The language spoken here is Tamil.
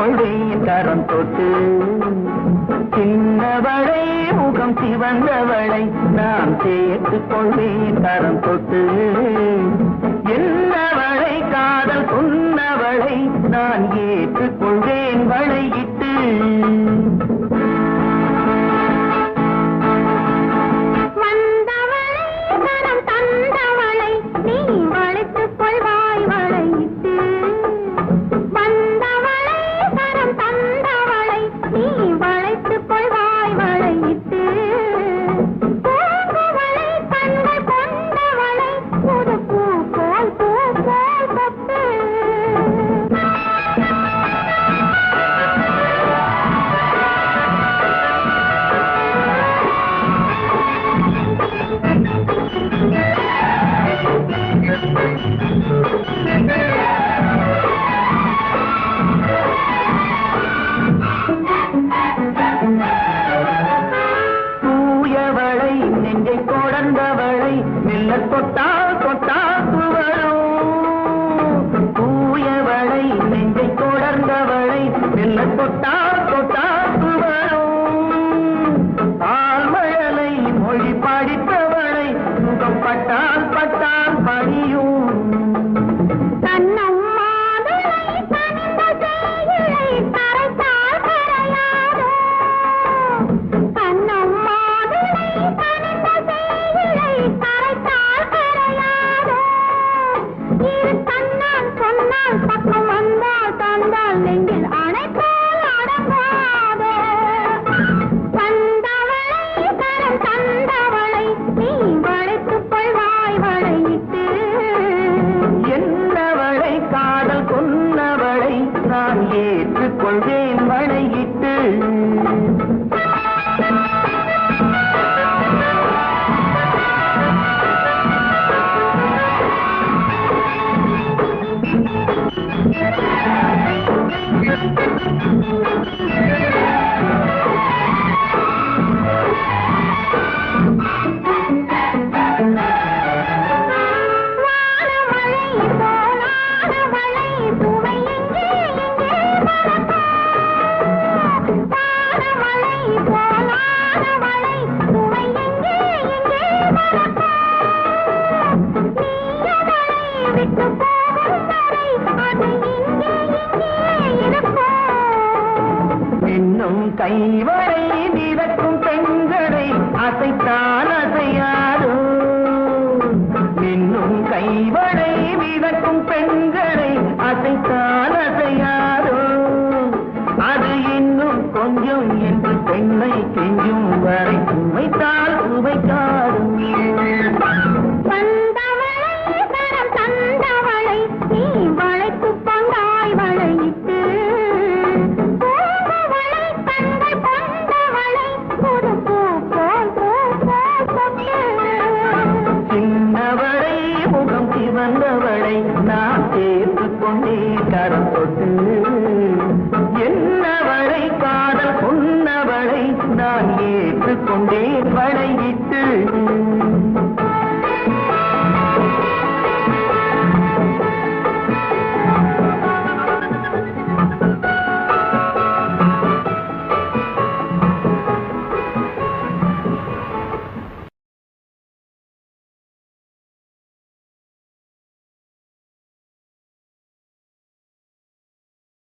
கொள்வேன் கரம் தொட்டு சின்னவளை முகம் சிவந்தவளை நான் சேர்த்துக் கொள்வேன் கரம் தொட்டு என்னவளை காதல் சொன்னவளை நான் ஏற்றுக் கொள்வேன் வளையிட்டு தொட்டால் தொட்டால் வரும் தூயவளை நெஞ்சை தொடர்ந்தவளை மெல்ல தொட்டால் தொட்டால் வரும் தாழ்மழலை மொழி படித்தவளை முகம் பட்டால் பட்டால் படியும் ஏற்றுக்கொள்வேன் வளையிட்டு கைவரை மிதக்கும் பெண்களை அசைத்தான் அசையாதோ இன்னும் கைவரை மிதக்கும் பெண்களை அசைத்தான் அசையாதோ அது இன்னும் கொஞ்சம் என்று பெண்ணை கெஞ்சும் வரை சுமைத்தால் சுமைக்காது வந்தவளை நான் சேர்த்துக் கொண்டே கரம் தொட்டு